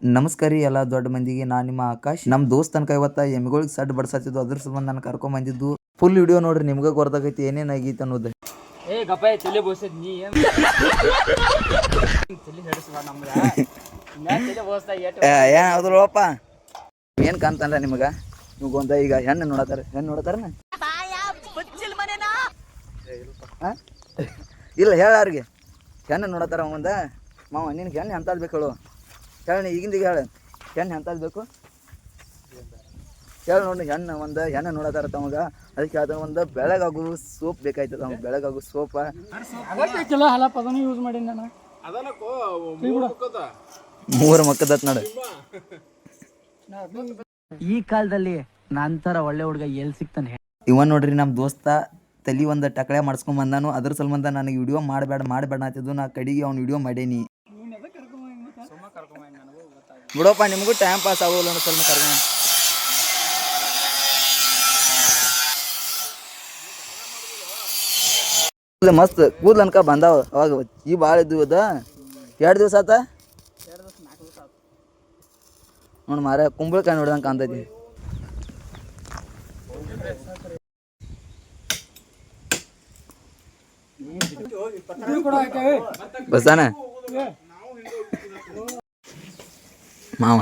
ನಮಸ್ಕಾರ ರೀ ಎಲ್ಲ ದೊಡ್ಡ ಮಂದಿಗೆ. ನಾನು ನಿಮ್ಮ ಆಕಾಶ್. ನಮ್ಮ ದೋಸ್ತ್ ತನಕ ಇವತ್ತು ಎಮ್ಮಿಗಳಿಗೆ ಸಡ್ ಬಡ್ಸತ್ತಿದ್ದು, ಅದ್ರ ಸಂಬಂಧ ನಾನು ಕರ್ಕೊಂಬಂದಿದ್ದು. ಫುಲ್ ವಿಡಿಯೋ ನೋಡ್ರಿ, ನಿಮ್ಗೆ ಗೊತ್ತಾಗೈತಿ ಏನೇನಾಗೈತಿ ಅನ್ನೋದು. ಹೌದ್ರಪ್ಪ, ಏನು ಕಾಣ್ತಾನ ನಿಮಗೆ? ನಿಮ್ಗೊಂದ ಈಗ ಹೆಣ್ಣು ನೋಡತಾರ ಇಲ್ಲ ಹೇಳ ಅವ್ರಿಗೆ ಹೆಣ್ಣು ನೋಡತ್ತಾರ. ಅವಂದ ಮಾವ ನಿನ್ಗೆ ಹೆಣ್ಣು ಎಂಥದ್ದು ಬೇಕು ಹೇಳು, ಹೇಳಿ ಈಗಿಂದೀಗ ಹೇಳು. ಹೆಣ್ಣು ಎಂಥದ್ದು ಬೇಕು ಹೇಳಿ ನೋಡಿ. ಹೆಣ್ಣು ನೋಡತ್ತಾರ ತಮಗ. ಅದಕ್ಕೆ ಅದು ಒಂದು ಬೆಳಗಾಗು ಸೋಪ್ ಬೇಕಾಯ್ತದ. ಅವ್ನು ಬೆಳಗಾಗು ಸೋಪ ಮೂರು ಮಕ್ಕದತ್ ನೋಡು. ಈ ಕಾಲದಲ್ಲಿ ನಂತರ ಒಳ್ಳೆ ಹುಡುಗ ಎಲ್ಲಿ ಸಿಗ್ತಾನೆ? ಇವನ್ ನೋಡ್ರಿ, ನಮ್ಮ ದೋಸ್ತ ತಲೆ ಒಂದು ಟಕಳೆ ಮಾಡಿಸ್ಕೊಂಡ್ ಬಂದಾನು. ಅದ್ರ ಸಂಬಂಧ ನನಗೆ ವಿಡಿಯೋ ಮಾಡಬೇಡ ಅಂತಿದ್ದು. ನಾ ಕಡೆಗೆ ಅವ್ನು ವಿಡಿಯೋ ಮಾಡೇನಿ. ಬಿಡಪ್ಪ, ನಿಮಗೂ ಟೈಮ್ ಪಾಸ್ ಆಗೋಲ್ಲ ಅನ್ನೋ ಸ್ವಲ್ಪ ಕರ್ಕೊಂಡು ಮಸ್ತ್ ಕೂದ್ಲು ಅನ್ಕ ಬಂದಾವ. ಅವಾಗ ಈ ಭಾಳ ಇದ್ವು. ಅದ 2 ದಿವಸ ಆತ ನೋಡಿ ಮಾರ. ಕುಂಬಳಕಾಯಿ ನೋಡ್ದಂಗೆ ಕಾಣ್ತೈತಿ. ಬಸ್ಸಾನ ಮಾವ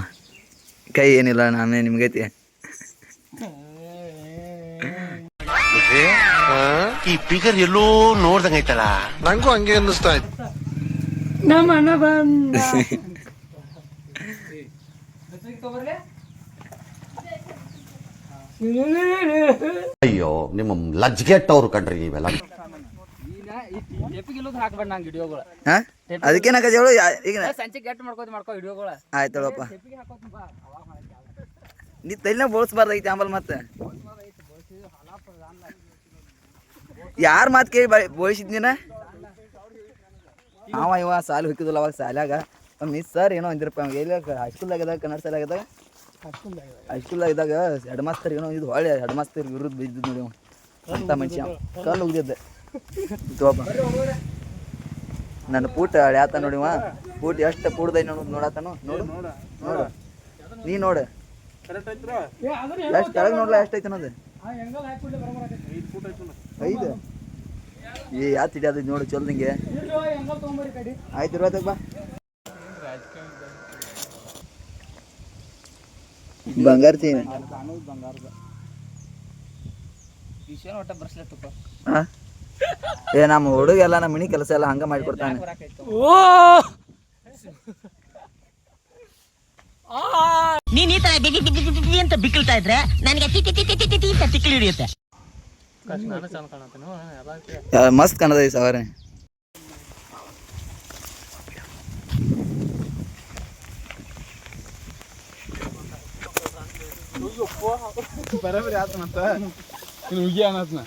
ಕೈ ಏನಿಲ್ಲ, ನಾನೇ ನಿಮ್ಗೈತಿ. ಈ ಫಿಗರ್ ಎಲ್ಲೋ ನೋಡ್ದಂಗೈತಲ್ಲ, ನಂಗೂ ಹಂಗೆ ಅನ್ನಿಸ್ತಾ ಇತ್ತು. ನಮ್ಮ ಅಣ್ಣ ಬಂದ. ಅಯ್ಯೋ, ನಿಮ್ಮ ಲಜ್ಗೆಟ್ಟವ್ರು ಕಣ್ರಿ ಇವೆಲ್ಲ. ಅದಕ್ಕೇನಾಗ ಈಗ ಸಂಚೆ ಕೆಟ್ಟ ಮಾಡ್ಕೋ ವಿಡಿಯೋಗಳ ಆಯ್ತಳಪ್ಪ. ನೀ ತಲೆನ ಬೋಳ್ಸ್ಬಾರ್ದೈತಿ ಆಂಬಲ್. ಮತ್ತೆ ಯಾರ ಮಾತು ಕೇಳಿ ಬೋಳಿಸಿದ್ನಿನ? ಇವ ಸಾಲ ಹೋಗಿದ್ದಿಲ್ಲ ಅವಾಗ. ಸಾಲಾಗ ಮಿಸ್ ಸರ್ ಏನೋ ಅಂದಿರಪ್ಪ. ಎಲ್ಲಿ ಹೈಸ್ಕೂಲ್ದಾಗದಾಗ, ಕನ್ನಡ ಶಾಲಾಗದಾಗ, ಹೈಸ್ಕೂಲ್ದಾಗಿದ್ದಾಗ ಹೆಡ್ ಮಾಸ್ತರ್ ಏನೋ ಇದು ಹೊಳೆ ಹೆಡ್ ಮಾಸ್ತರ್ ವಿರುದ್ಧ ಬಿದ್ದಿದ್ದು ನೋಡಿ. ಅಂತ ಮನುಷ್ಯ ಕಲ್ಲು ಹೋಗಿದ್ದೆ. ನನ್ನ ಪೂಟ ಹಳ್ಯಾತ ನೋಡಿವ. ಪೂಟ ಎಷ್ಟು ಪೂಡ್ದೈ ನೋಡಾತನು. ನೋಡು ನೋಡು, ನೀ ನೋಡು ಎಷ್ಟು ಕೆಳಗೆ ನೋಡ್ಲ ಎಷ್ಟೈತೆ ಅನ್ನೋದು. 5 ಯಾತ್ ಹಿಡಿಯೋದು ನೋಡು ಚಲ್ ನಿಂಗೆ. ಆಯ್ತು ಇರ್ಬೇಕ ಬಾ. ಬಂಗಾರ ಚೈನ್ ನಮ್ಮ ಹುಡುಗ ಎಲ್ಲ ನಮ್ಮ ಮನಿ ಕೆಲಸ ಎಲ್ಲ ಹಂಗ ಮಾಡಿಕೊಡ್ತಾನೆ. ನೀನ್ ಈ ತರ ಅಂತ ಬಿಕ್ಕಳ್ತಾ ಇದ್ರೆ ನನಗೆ ತಿಕ್ಕಲಿ ಹಿಡಿಯುತ್ತೆ. ಮಸ್ತ್ ಕಾಣದ ಈ ಸವಾರಿ. ಬರಬರಿ ಆತನಂತ ಹುಗಿ ಅನ್ನತ್ನ.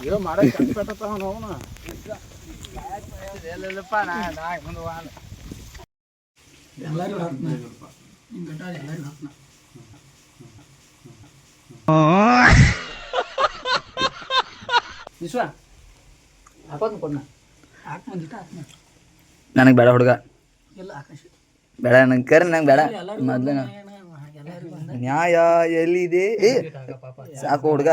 ಏನೋ ಮಾಡಕ್ ಕಟ್ಟಾವ ನೋವನ ಎಲ್ಲಪ್ಪ. ನಾ ಮುಂದೆ ಎಲ್ಲರೂ ನನಗೆ ಬೇಡ ಹುಡುಗ, ಬೇಡ ನಂಗೆ ಕರೆ. ನಂಗೆ ಬೇಡ ಮೊದ್ಲು ನ್ಯಾಯ ಎಲ್ಲಿದೆ? ಸಾಕು ಹುಡುಗ.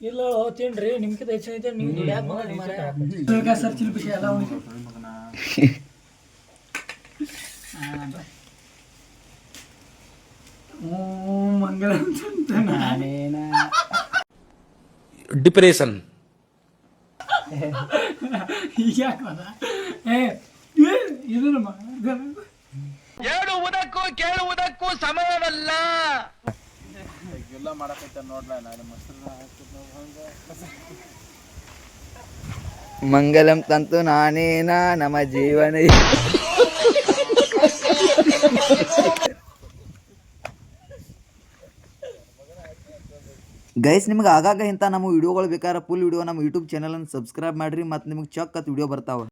ಇಲ್ಲ ಹೋಗ್ತೇನ್ರಿ ನಿಮ್ಗೆ ಹೆಚ್ಚೈತೆ. ಡಿಪ್ರೆಷನ್ ಹೇಳುವುದಕ್ಕೂ ಕೇಳುವುದಕ್ಕೂ ಸಮಯವಲ್ಲ. ಎಲ್ಲ ಮಾಡಕೈತ ನೋಡ್ಲ. ನಾನು ಮಂಗಲಂ ತಂತು ನಾನೇನ ನಮ್ಮ ಜೀವನ. ಗೈಸ್, ನಿಮ್ಗೆ ಆಗಾಗ ಇಂಥ ನಮ್ಮ ವಿಡಿಯೋಗಳು ಬೇಕಾದ್ರೆ ಫುಲ್ ವಿಡಿಯೋ ನಮ್ಮ ಯೂಟ್ಯೂಬ್ ಚಾನಲನ್ನು ಸಬ್ಸ್ಕ್ರೈಬ್ ಮಾಡಿರಿ. ಮತ್ತು ನಿಮ್ಗೆ ಚಕ್ ವಿಡಿಯೋ ಬರ್ತಾವೆ.